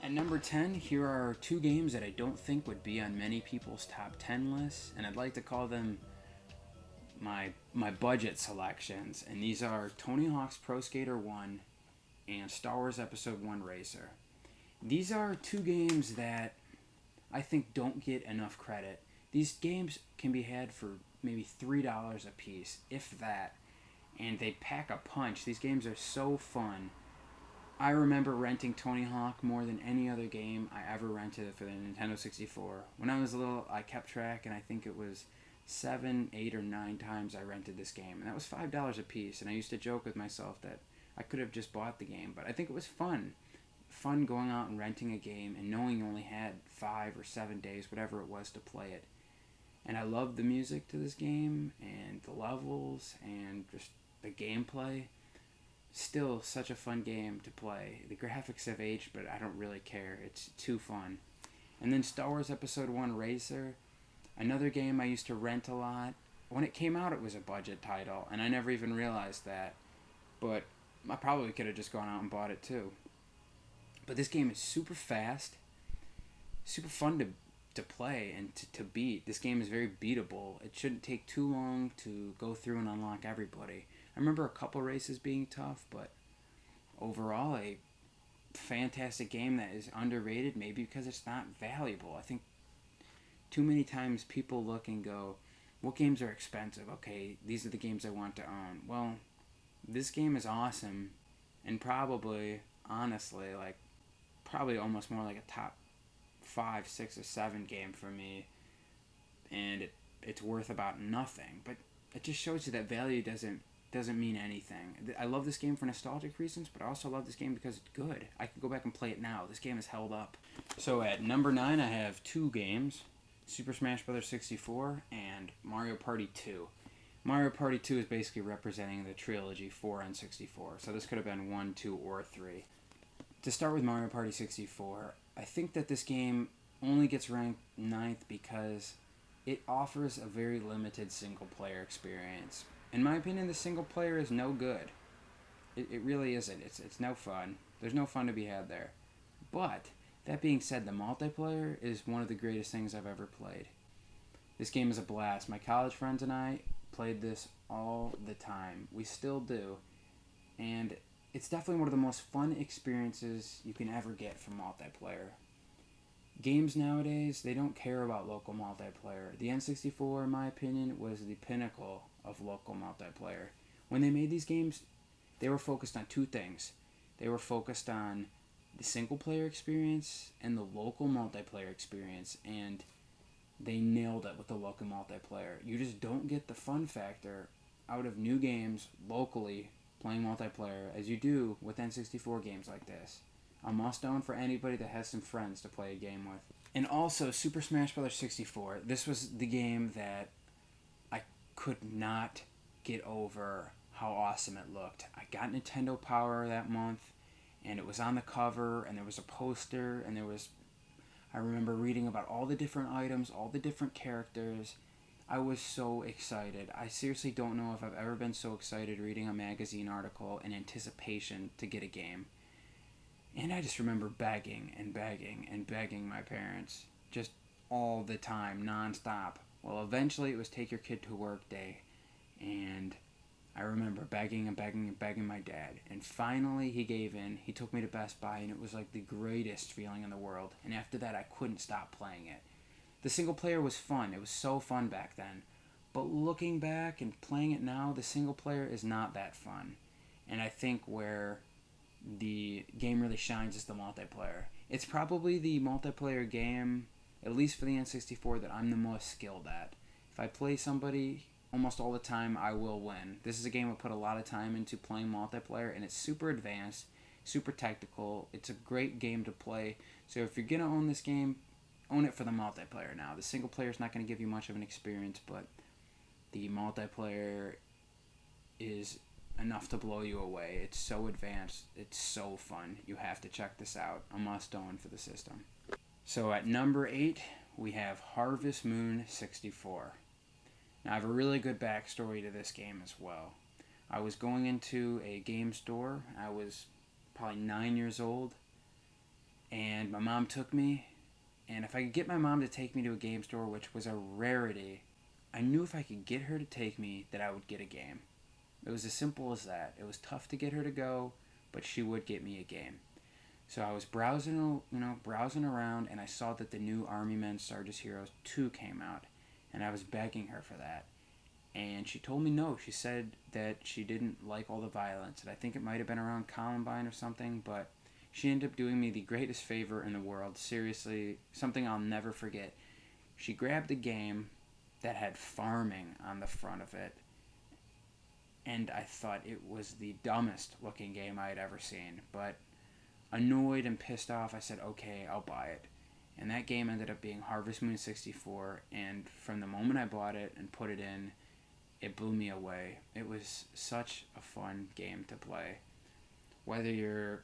At number 10, here are two games that I don't think would be on many people's top 10 lists, and I'd like to call them my budget selections. And these are Tony Hawk's Pro Skater 1 and Star Wars Episode 1 Racer. These are two games that I think don't get enough credit. These games can be had for maybe $3 a piece, if that, and they pack a punch. These games are so fun. I remember renting Tony Hawk more than any other game I ever rented for the Nintendo 64. When I was little, I kept track, and I think it was 7, 8, or 9 times I rented this game. And that was $5 a piece, and I used to joke with myself that I could have just bought the game, but I think it was fun. Fun going out and renting a game and knowing you only had 5 or 7 days, whatever it was, to play it. And I loved the music to this game, and the levels, and just the gameplay. Still such a fun game to play. The graphics have aged, but I don't really care. It's too fun. And then Star Wars Episode 1 Racer, another game I used to rent a lot. When it came out, it was a budget title, and I never even realized that. But I probably could have just gone out and bought it too. But this game is super fast, super fun to play and to beat. This game is very beatable. It shouldn't take too long to go through and unlock everybody. I remember a couple races being tough, but overall a fantastic game that is underrated, maybe because it's not valuable. I think too many times people look and go, what games are expensive? Okay, these are the games I want to own. Well, this game is awesome, and probably, honestly, probably almost more like a top 5, 6, or 7 game for me, and it's worth about nothing. But it just shows you that value doesn't mean anything. I love this game for nostalgic reasons, but I also love this game because it's good. I can go back and play it now. This game is held up. So at number 9, I have two games, Super Smash Bros. 64 and Mario Party 2. Mario Party 2 is basically representing the trilogy 4 and 64, so this could have been 1, 2, or 3. To start with Mario Party 64, I think that this game only gets ranked 9th because it offers a very limited single-player experience. In my opinion, the single player is no good. It really isn't. It's no fun. There's no fun to be had there. But, that being said, the multiplayer is one of the greatest things I've ever played. This game is a blast. My college friends and I played this all the time. We still do. And it's definitely one of the most fun experiences you can ever get from multiplayer. Games nowadays, they don't care about local multiplayer. The N64, in my opinion, was the pinnacle of local multiplayer. When they made these games, they were focused on two things. They were focused on the single player experience and the local multiplayer experience, and they nailed it with the local multiplayer. You just don't get the fun factor out of new games locally playing multiplayer as you do with N64 games like this. A must-own for anybody that has some friends to play a game with. And also, Super Smash Bros. 64, this was the game that I could not get over how awesome it looked. I got Nintendo Power that month, and it was on the cover, and there was a poster, and I remember reading about all the different items, all the different characters. I was so excited. I seriously don't know if I've ever been so excited reading a magazine article in anticipation to get a game. And I just remember begging and begging and begging my parents just all the time, nonstop. Well, eventually it was take your kid to work day, and I remember begging and begging and begging my dad. And finally he gave in. He took me to Best Buy, and it was like the greatest feeling in the world. And after that, I couldn't stop playing it. The single player was fun. It was so fun back then. But looking back and playing it now, the single player is not that fun. And I think where the game really shines is the multiplayer. It's probably the multiplayer game, at least for the N64, that I'm the most skilled at. If I play somebody almost all the time, I will win. This is a game I put a lot of time into playing multiplayer, and it's super advanced, super technical. It's a great game to play. So if you're going to own this game, own it for the multiplayer now. The single player is not going to give you much of an experience, but the multiplayer is enough to blow you away. It's so advanced. It's so fun. You have to check this out. A must-own for the system. So at number 8, we have Harvest Moon 64. Now I have a really good backstory to this game as well. I was going into a game store. I was probably 9 years old, And my mom took me, and if I could get my mom to take me to a game store, which was a rarity, I knew if I could get her to take me that I would get a game. It was as simple as that. It was tough to get her to go, but she would get me a game. So I was browsing around, and I saw that the new Army Men Sarge's Heroes 2 came out, and I was begging her for that. And she told me no. She said that she didn't like all the violence, and I think it might have been around Columbine or something, but she ended up doing me the greatest favor in the world. Seriously, something I'll never forget. She grabbed a game that had farming on the front of it, and I thought it was the dumbest looking game I had ever seen. But annoyed and pissed off, I said, okay, I'll buy it. And that game ended up being Harvest Moon 64, and from the moment I bought it and put it in, it blew me away. It was such a fun game to play. Whether you're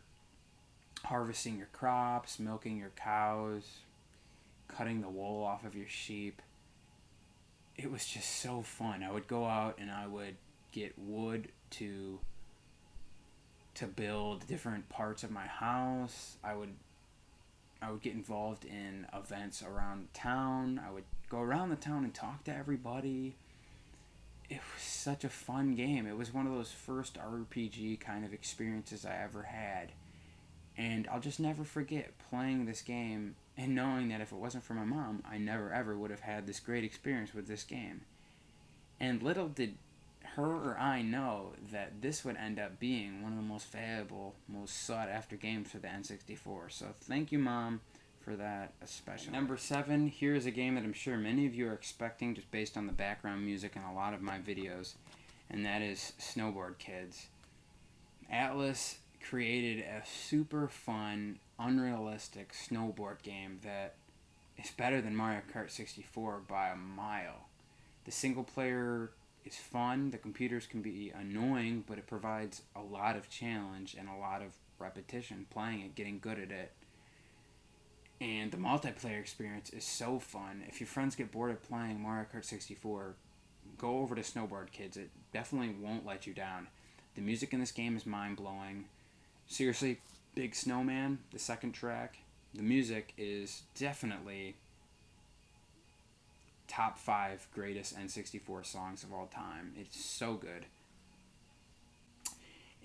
harvesting your crops, milking your cows, cutting the wool off of your sheep, it was just so fun. I would go out and I would get wood to build different parts of my house. I would get involved in events around town. I would go around the town and talk to everybody. It was such a fun game. It was one of those first RPG kind of experiences I ever had. And I'll just never forget playing this game and knowing that if it wasn't for my mom, I never ever would have had this great experience with this game. And little did her or I know that this would end up being one of the most valuable, most sought after games for the N64. So thank you, Mom, for that especially. Number 7, here's a game that I'm sure many of you are expecting just based on the background music in a lot of my videos, and that is Snowboard Kids. Atlas created a super fun, unrealistic snowboard game that is better than Mario Kart 64 by a mile. The single player is fun, the computers can be annoying, but it provides a lot of challenge and a lot of repetition playing it, getting good at it. And the multiplayer experience is so fun. If your friends get bored of playing Mario Kart 64, go over to Snowboard Kids. It definitely won't let you down. The music in this game is mind-blowing. Seriously, Big Snowman, the second track, the music is definitely top 5 greatest N64 songs of all time. It's so good.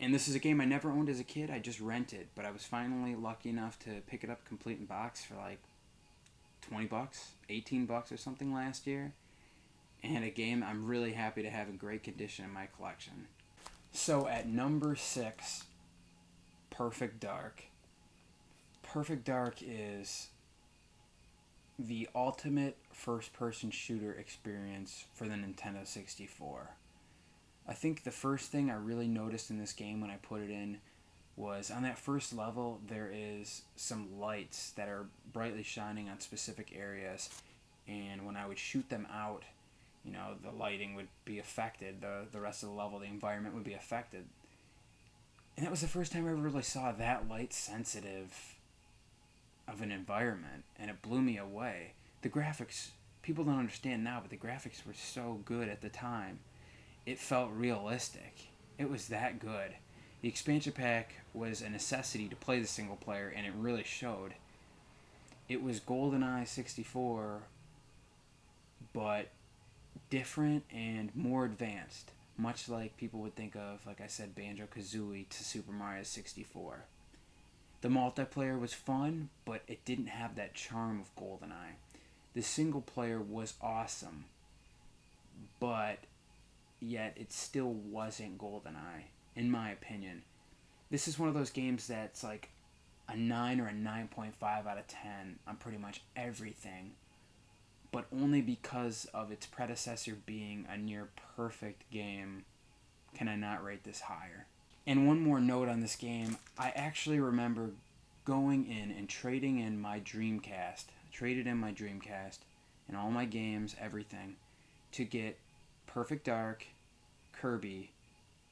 And this is a game I never owned as a kid. I just rented, but I was finally lucky enough to pick it up complete in box for like $20, $18 or something last year. And a game I'm really happy to have in great condition in my collection. So at number 6, Perfect Dark. Perfect Dark is the ultimate first-person shooter experience for the Nintendo 64. I think the first thing I really noticed in this game when I put it in was on that first level there is some lights that are brightly shining on specific areas, and when I would shoot them out, the lighting would be affected, the rest of the level, the environment would be affected. And that was the first time I ever really saw that light sensitive of an environment, and it blew me away. The graphics, people don't understand now, but the graphics were so good at the time. It felt realistic. It was that good. The expansion pack was a necessity to play the single player, and it really showed. It was Goldeneye 64, but different and more advanced, much like people would think of, like I said, Banjo-Kazooie to Super Mario 64. The multiplayer was fun, but it didn't have that charm of Goldeneye. The single player was awesome, but yet it still wasn't Goldeneye, in my opinion. This is one of those games that's like a 9 or a 9.5 out of 10 on pretty much everything, but only because of its predecessor being a near perfect game can I not rate this higher. And one more note on this game, I actually remember going in and trading in my Dreamcast, and all my games, everything, to get Perfect Dark, Kirby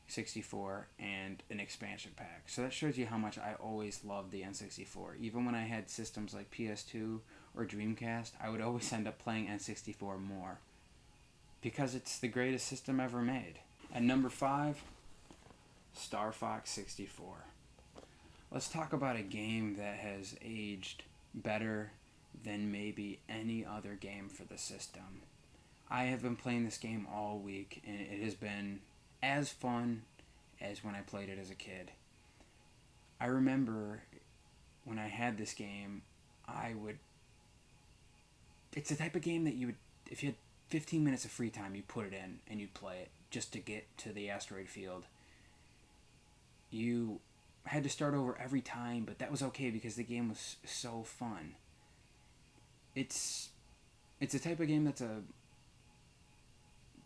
64, and an expansion pack. So that shows you how much I always loved the N64. Even when I had systems like PS2 or Dreamcast, I would always end up playing N64 more, because it's the greatest system ever made. At number 5, Star Fox 64. Let's talk about a game that has aged better than maybe any other game for the system. I have been playing this game all week, and it has been as fun as when I played it as a kid. I remember when I had this game, I would. It's the type of game that you would, if you had 15 minutes of free time, you'd put it in and you'd play it just to get to the asteroid field. You had to start over every time, but that was okay because the game was so fun. It's it's a type of game that's a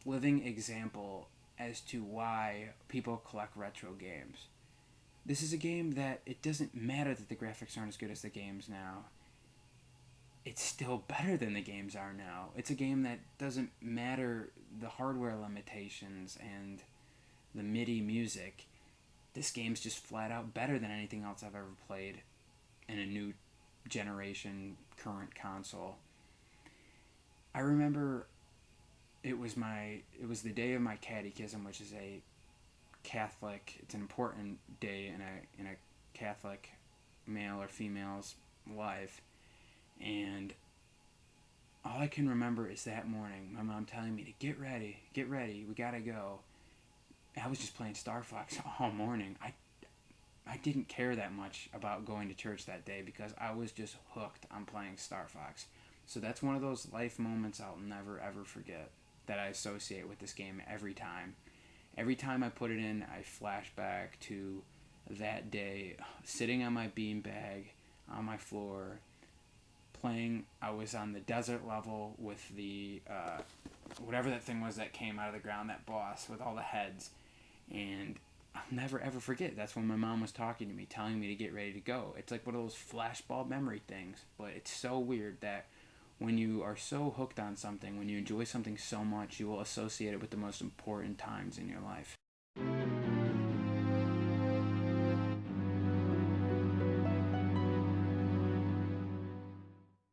living example as to why people collect retro games. This is a game that it doesn't matter that the graphics aren't as good as the games now. It's still better than the games are now. It's a game that doesn't matter the hardware limitations and the MIDI music. This game's just flat out better than anything else I've ever played in a new generation current console. I remember it was the day of my catechism, which is a Catholic. It's an important day in a Catholic male or female's life, and all I can remember is that morning, my mom telling me to get ready, we gotta go. I was just playing Star Fox all morning. I didn't care that much about going to church that day because I was just hooked on playing Star Fox. So that's one of those life moments I'll never ever forget that I associate with this game every time. Every time I put it in, I flash back to that day, sitting on my beanbag on my floor, playing. I was on the desert level with the whatever that thing was that came out of the ground, that boss with all the heads, and I'll never ever forget. That's when my mom was talking to me, telling me to get ready to go. It's like one of those flashbulb memory things, but it's so weird that when you are so hooked on something, when you enjoy something so much, you will associate it with the most important times in your life.